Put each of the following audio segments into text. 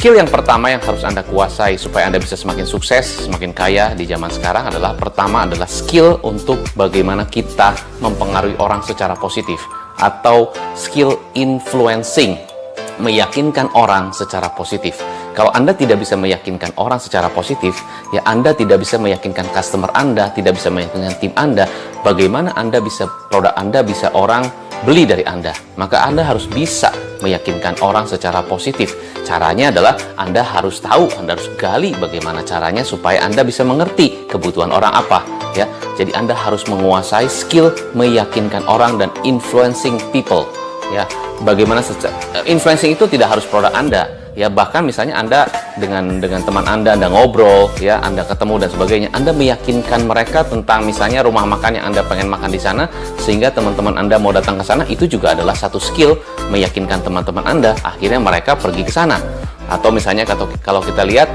skill yang pertama yang harus Anda kuasai supaya Anda bisa semakin sukses, semakin kaya di zaman sekarang adalah pertama adalah skill untuk bagaimana kita mempengaruhi orang secara positif atau skill influencing, meyakinkan orang secara positif. Kalau Anda tidak bisa meyakinkan orang secara positif, ya Anda tidak bisa meyakinkan customer Anda, tidak bisa meyakinkan tim Anda, bagaimana Anda bisa, produk Anda bisa orang beli dari Anda. Maka Anda harus bisa meyakinkan orang secara positif. Caranya adalah Anda harus tahu, Anda harus gali bagaimana caranya supaya Anda bisa mengerti kebutuhan orang apa, ya. Jadi Anda harus menguasai skill meyakinkan orang dan influencing people, ya. Bagaimana influencing itu tidak harus produk Anda, ya. Bahkan misalnya Anda dengan teman Anda ngobrol, ya, Anda ketemu dan sebagainya, Anda meyakinkan mereka tentang misalnya rumah makan yang Anda pengen makan di sana, sehingga teman-teman Anda mau datang ke sana. Itu juga adalah satu skill meyakinkan teman-teman Anda, akhirnya mereka pergi ke sana. Atau misalnya kalau kita lihat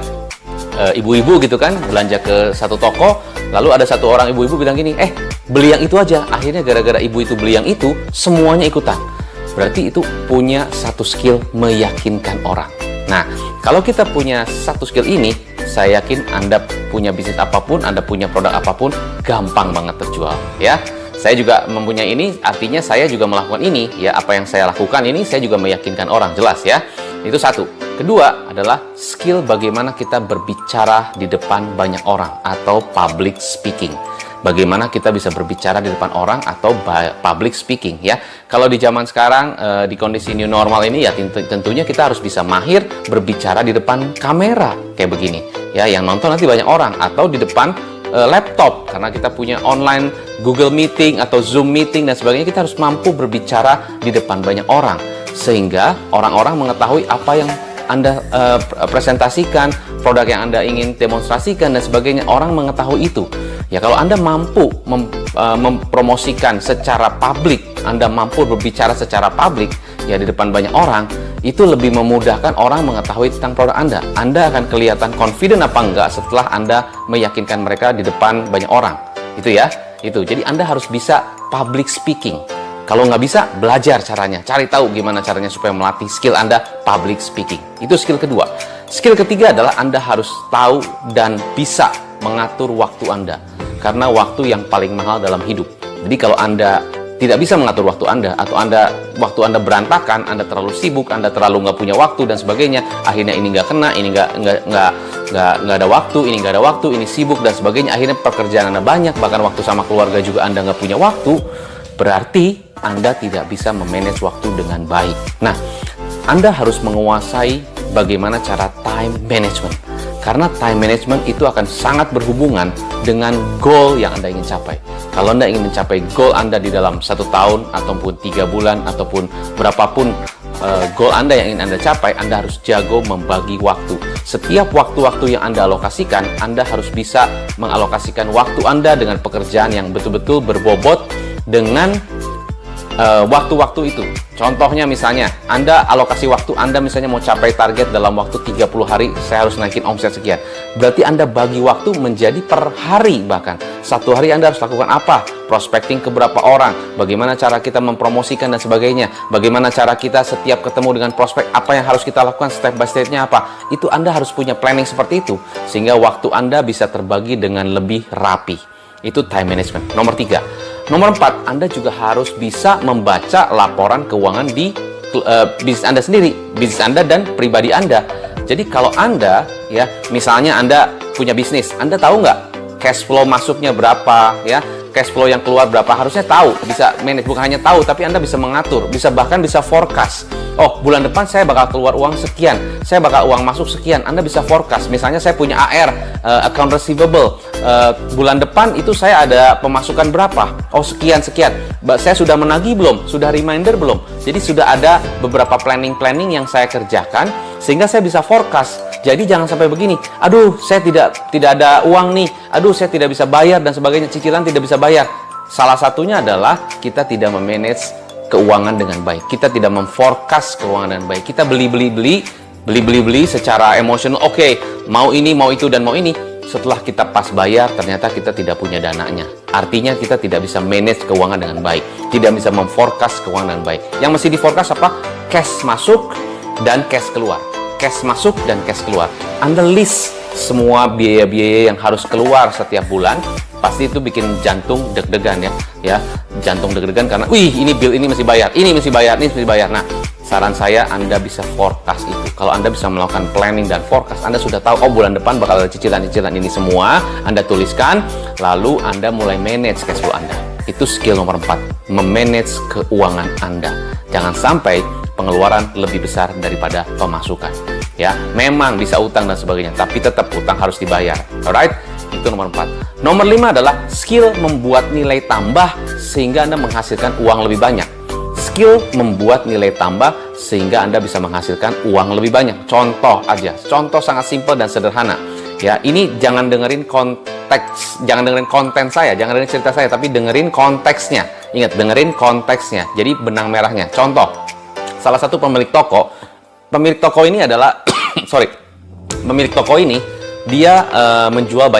ibu-ibu gitu kan, belanja ke satu toko, lalu ada satu orang ibu-ibu bilang gini, beli yang itu aja. Akhirnya gara-gara ibu itu beli yang itu, semuanya ikutan. Berarti itu punya satu skill meyakinkan orang. Nah, kalau kita punya satu skill ini, saya yakin Anda punya bisnis apapun, Anda punya produk apapun, gampang banget terjual, ya. Saya juga mempunyai ini, artinya saya juga melakukan ini, ya. Apa yang saya lakukan ini, saya juga meyakinkan orang, jelas ya. Itu satu. Kedua adalah skill bagaimana kita berbicara di depan banyak orang atau public speaking. Bagaimana kita bisa berbicara di depan orang atau public speaking, ya. Kalau di zaman sekarang, di kondisi new normal ini, ya tentunya kita harus bisa mahir berbicara di depan kamera kayak begini, ya, yang nonton nanti banyak orang, atau di depan laptop karena kita punya online Google Meeting atau Zoom Meeting dan sebagainya. Kita harus mampu berbicara di depan banyak orang sehingga orang-orang mengetahui apa yang Anda presentasikan, produk yang Anda ingin demonstrasikan dan sebagainya. Orang mengetahui itu. Ya, kalau Anda mampu mempromosikan secara publik, Anda mampu berbicara secara publik, ya, di depan banyak orang, itu lebih memudahkan orang mengetahui tentang produk Anda. Anda akan kelihatan confident apa enggak setelah Anda meyakinkan mereka di depan banyak orang. Itu ya, itu. Jadi Anda harus bisa public speaking. Kalau nggak bisa, belajar caranya. Cari tahu gimana caranya supaya melatih skill Anda public speaking. Itu skill kedua. Skill ketiga adalah Anda harus tahu dan bisa mengatur waktu Anda. Karena waktu yang paling mahal dalam hidup. Jadi kalau Anda tidak bisa mengatur waktu Anda, atau waktu Anda berantakan, Anda terlalu sibuk, Anda terlalu nggak punya waktu dan sebagainya, akhirnya ini nggak kena, ini nggak ada waktu, ini nggak ada waktu, ini sibuk dan sebagainya, akhirnya pekerjaan Anda banyak, bahkan waktu sama keluarga juga Anda nggak punya waktu, berarti Anda tidak bisa memanage waktu dengan baik. Nah, Anda harus menguasai bagaimana cara time management. Karena time management itu akan sangat berhubungan dengan goal yang Anda ingin capai. Kalau Anda ingin mencapai goal Anda di dalam 1 tahun, ataupun 3 bulan, ataupun berapapun goal Anda yang ingin Anda capai, Anda harus jago membagi waktu. Setiap waktu-waktu yang Anda alokasikan, Anda harus bisa mengalokasikan waktu Anda dengan pekerjaan yang betul-betul berbobot dengan waktu-waktu itu. Contohnya misalnya, Anda alokasi waktu Anda misalnya mau capai target dalam waktu 30 hari, saya harus naikin omset sekian. Berarti Anda bagi waktu menjadi per hari bahkan. 1 hari Anda harus lakukan apa? Prospecting ke berapa orang? Bagaimana cara kita mempromosikan dan sebagainya? Bagaimana cara kita setiap ketemu dengan prospek, apa yang harus kita lakukan step by step-nya apa? Itu Anda harus punya planning seperti itu. Sehingga waktu Anda bisa terbagi dengan lebih rapi. Itu time management. Nomor 3. Nomor 4, Anda juga harus bisa membaca laporan keuangan di bisnis Anda sendiri, bisnis Anda dan pribadi Anda. Jadi kalau Anda, ya, misalnya Anda punya bisnis, Anda tahu nggak cash flow masuknya berapa, ya, cash flow yang keluar berapa, harusnya tahu, bisa manage, bukan hanya tahu, tapi Anda bisa mengatur, bahkan bisa forecast. Oh, bulan depan saya bakal keluar uang sekian, saya bakal uang masuk sekian. Anda bisa forecast. Misalnya saya punya AR, account receivable, bulan depan itu saya ada pemasukan berapa? Oh, sekian. Saya sudah menagih belum? Sudah reminder belum? Jadi sudah ada beberapa planning yang saya kerjakan sehingga saya bisa forecast. Jadi jangan sampai begini, aduh saya tidak ada uang nih, aduh saya tidak bisa bayar dan sebagainya, cicilan tidak bisa bayar. Salah satunya adalah kita tidak memanage keuangan dengan baik. Kita tidak memforecast keuangan dengan baik. Kita beli secara emosional. Oke, mau ini, mau itu, dan mau ini. Setelah kita pas bayar, ternyata kita tidak punya dananya. Artinya kita tidak bisa manage keuangan dengan baik. Tidak bisa memforecast keuangan dengan baik. Yang mesti diforecast apa? Cash masuk dan cash keluar. cash masuk dan cash keluar. Anda list semua biaya-biaya yang harus keluar setiap bulan, pasti itu bikin jantung deg-degan ya, jantung deg-degan karena, wih, ini bill ini mesti bayar, ini mesti bayar, ini mesti bayar. Nah, saran saya Anda bisa forecast itu. Kalau Anda bisa melakukan planning dan forecast, Anda sudah tahu, oh bulan depan bakal ada cicilan-cicilan ini semua, Anda tuliskan, lalu Anda mulai manage cash flow Anda. Itu skill nomor 4, memanage keuangan Anda. Jangan sampai pengeluaran lebih besar daripada pemasukan. Ya, memang bisa utang dan sebagainya, tapi tetap utang harus dibayar. Alright? Itu nomor 4. Nomor 5 adalah skill membuat nilai tambah sehingga Anda menghasilkan uang lebih banyak. Skill membuat nilai tambah sehingga Anda bisa menghasilkan uang lebih banyak. Contoh aja, contoh sangat simpel dan sederhana. Ya, ini jangan dengerin konteks, jangan dengerin konten saya, jangan dengerin cerita saya, tapi dengerin konteksnya. Ingat, dengerin konteksnya. Jadi benang merahnya. Contoh, salah satu pemilik toko ini adalah pemilik toko ini dia menjual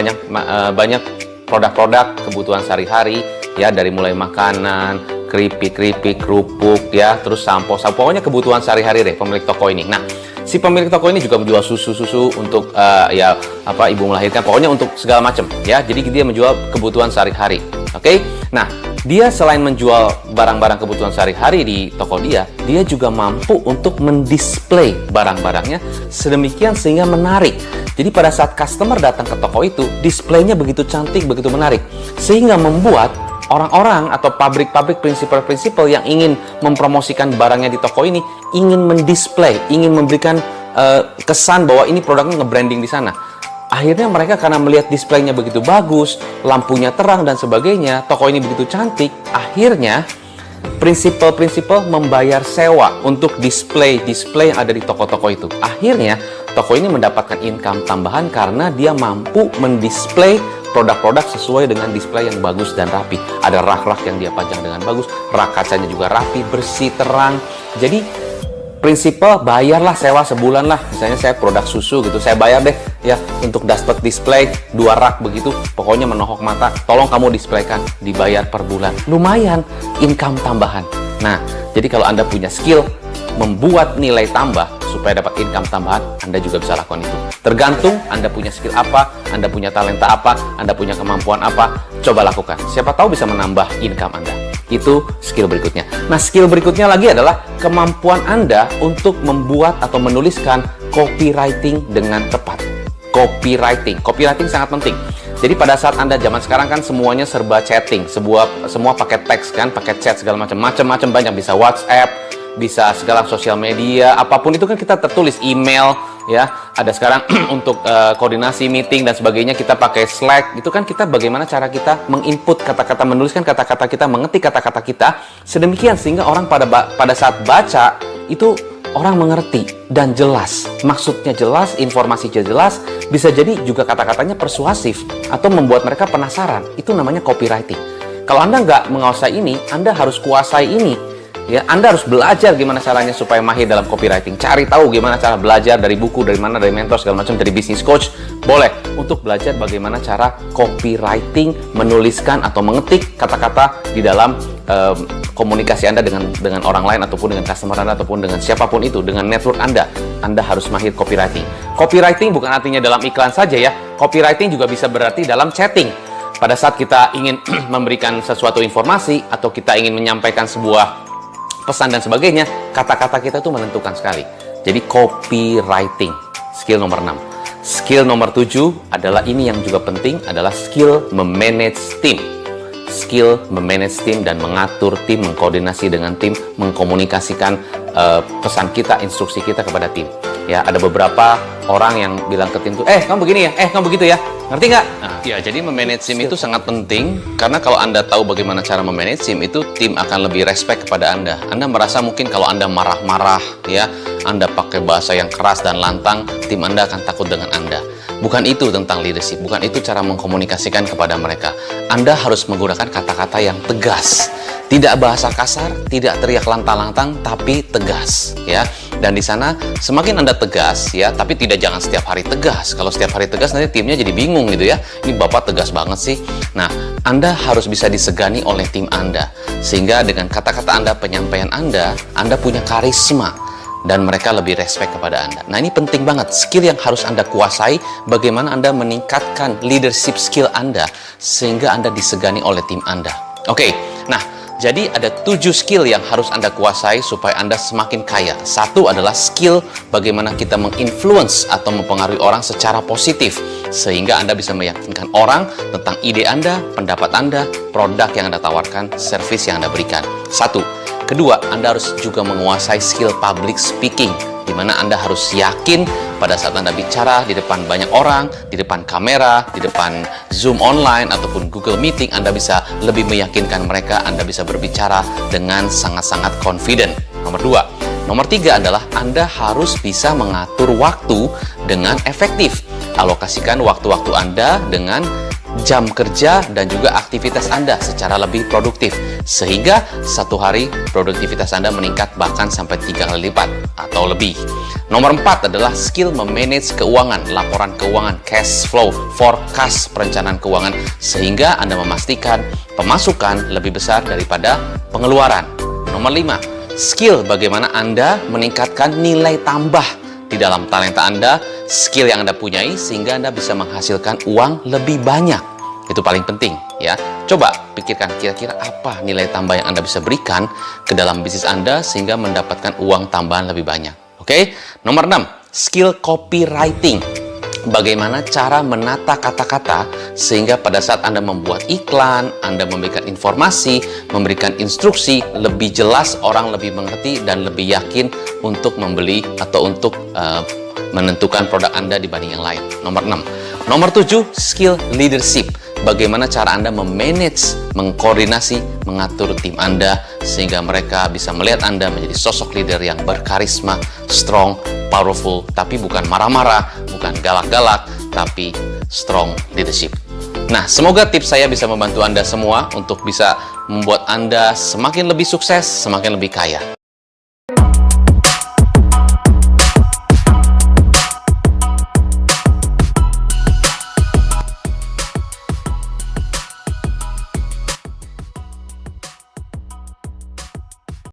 banyak produk-produk kebutuhan sehari-hari, ya, dari mulai makanan, keripik, kerupuk, ya, terus sampo, pokoknya kebutuhan sehari-hari deh pemilik toko ini. Nah, si pemilik toko ini juga menjual susu untuk ibu melahirkan, pokoknya untuk segala macam, ya. Jadi dia menjual kebutuhan sehari-hari. Oke? Nah, dia selain menjual barang-barang kebutuhan sehari-hari di toko dia juga mampu untuk mendisplay barang-barangnya sedemikian sehingga menarik. Jadi pada saat customer datang ke toko itu, displaynya begitu cantik, begitu menarik, sehingga membuat orang-orang atau pabrik-pabrik prinsipal-prinsipal yang ingin mempromosikan barangnya di toko ini ingin mendisplay, ingin memberikan kesan bahwa ini produknya nge-branding di sana. Akhirnya mereka karena melihat displaynya begitu bagus, lampunya terang dan sebagainya, toko ini begitu cantik, akhirnya prinsipal membayar sewa untuk display yang ada di toko-toko itu. Akhirnya toko ini mendapatkan income tambahan karena dia mampu mendisplay produk-produk sesuai dengan display yang bagus dan rapi. Ada rak-rak yang dia pajang dengan bagus, rak kacanya juga rapi, bersih, terang. Jadi prinsipal, bayarlah sewa sebulan lah. Misalnya saya produk susu gitu, saya bayar deh ya untuk dapat display 2 rak begitu, pokoknya menohok mata, tolong kamu displaykan, dibayar per bulan. Lumayan income tambahan. Nah, jadi kalau Anda punya skill membuat nilai tambah supaya dapat income tambahan, Anda juga bisa lakukan itu. Tergantung Anda punya skill apa, Anda punya talenta apa, Anda punya kemampuan apa, coba lakukan. Siapa tahu bisa menambah income Anda. Itu skill berikutnya. Nah, skill berikutnya lagi adalah kemampuan Anda untuk membuat atau menuliskan copywriting dengan tepat. Copywriting sangat penting. Jadi pada saat Anda zaman sekarang kan semuanya serba chatting, semua pakai teks kan, pakai chat segala macam banyak, bisa WhatsApp, bisa segala sosial media, apapun itu kan kita tertulis, email, ya. Ada sekarang untuk koordinasi meeting dan sebagainya kita pakai Slack. Itu kan kita bagaimana cara kita menginput kata-kata, menuliskan kata-kata kita, mengetik kata-kata kita sedemikian sehingga orang pada saat baca itu orang mengerti dan jelas, maksudnya jelas, informasinya jelas, bisa jadi juga kata-katanya persuasif atau membuat mereka penasaran. Itu namanya copywriting. Kalau Anda nggak menguasai ini, Anda harus kuasai ini. Ya, Anda harus belajar gimana caranya supaya mahir dalam copywriting. Cari tahu gimana cara belajar dari buku, dari mentor segala macam, dari business coach. Boleh untuk belajar bagaimana cara copywriting, menuliskan atau mengetik kata-kata di dalam komunikasi Anda dengan orang lain ataupun dengan customer Anda ataupun dengan siapapun itu, dengan network Anda. Anda harus mahir copywriting. Copywriting bukan artinya dalam iklan saja ya. Copywriting juga bisa berarti dalam chatting. Pada saat kita ingin memberikan sesuatu informasi atau kita ingin menyampaikan sebuah pesan dan sebagainya, kata-kata kita itu menentukan sekali. Jadi copywriting, skill nomor 6. Skill nomor 7 adalah ini yang juga penting, adalah skill memanage tim. Skill memanage tim dan mengatur tim, mengkoordinasi dengan tim, mengkomunikasikan pesan kita, instruksi kita kepada tim. Ya, ada beberapa orang yang bilang ke tim tuh, kamu begini ya, kamu begitu ya, ngerti nggak? Nah, ya, jadi memanage tim itu sangat penting, karena kalau Anda tahu bagaimana cara memanage tim, itu tim akan lebih respect kepada Anda. Anda merasa mungkin kalau Anda marah-marah, ya, Anda pakai bahasa yang keras dan lantang, tim Anda akan takut dengan Anda. Bukan itu tentang leadership, bukan itu cara mengkomunikasikan kepada mereka. Anda harus menggunakan kata-kata yang tegas. Tidak bahasa kasar, tidak teriak lantang-lantang, tapi tegas, ya. Dan di sana semakin Anda tegas, ya, tapi jangan setiap hari tegas. Kalau setiap hari tegas nanti timnya jadi bingung gitu ya. Ini Bapak tegas banget sih. Nah, Anda harus bisa disegani oleh tim Anda. Sehingga dengan kata-kata Anda, penyampaian Anda punya karisma. dan mereka lebih respect kepada Anda. Nah, ini penting banget, skill yang harus Anda kuasai, bagaimana Anda meningkatkan leadership skill Anda sehingga Anda disegani oleh tim Anda. Oke, nah, jadi ada 7 skill yang harus Anda kuasai supaya Anda semakin kaya. Satu adalah skill bagaimana kita menginfluence atau mempengaruhi orang secara positif, sehingga Anda bisa meyakinkan orang tentang ide Anda, pendapat Anda, produk yang Anda tawarkan, service yang Anda berikan. Satu. Kedua, Anda harus juga menguasai skill public speaking, di mana Anda harus yakin pada saat Anda bicara di depan banyak orang, di depan kamera, di depan Zoom online, ataupun Google Meeting, Anda bisa lebih meyakinkan mereka, Anda bisa berbicara dengan sangat-sangat confident. Nomor 2. Nomor 3 adalah Anda harus bisa mengatur waktu dengan efektif. Alokasikan waktu-waktu Anda dengan jam kerja dan juga aktivitas Anda secara lebih produktif, sehingga satu hari produktivitas Anda meningkat bahkan sampai 3 kali lipat atau lebih. Nomor 4 adalah skill memanage keuangan, laporan keuangan, cash flow, forecast, perencanaan keuangan, sehingga Anda memastikan pemasukan lebih besar daripada pengeluaran. Nomor 5, skill bagaimana Anda meningkatkan nilai tambah di dalam talenta Anda, skill yang Anda punyai, sehingga Anda bisa menghasilkan uang lebih banyak. Itu paling penting, ya. Coba pikirkan kira-kira apa nilai tambah yang Anda bisa berikan ke dalam bisnis Anda sehingga mendapatkan uang tambahan lebih banyak. Oke? Nomor 6, skill copywriting. Bagaimana cara menata kata-kata sehingga pada saat Anda membuat iklan, Anda memberikan informasi, memberikan instruksi, lebih jelas, orang lebih mengerti dan lebih yakin untuk membeli atau untuk menentukan produk Anda dibanding yang lain. Nomor 6. Nomor 7, skill leadership. Bagaimana cara Anda memanage, mengkoordinasi, mengatur tim Anda sehingga mereka bisa melihat Anda menjadi sosok leader yang berkarisma, strong, powerful, tapi bukan marah-marah, bukan galak-galak, tapi strong leadership. Nah, semoga tips saya bisa membantu Anda semua untuk bisa membuat Anda semakin lebih sukses, semakin lebih kaya.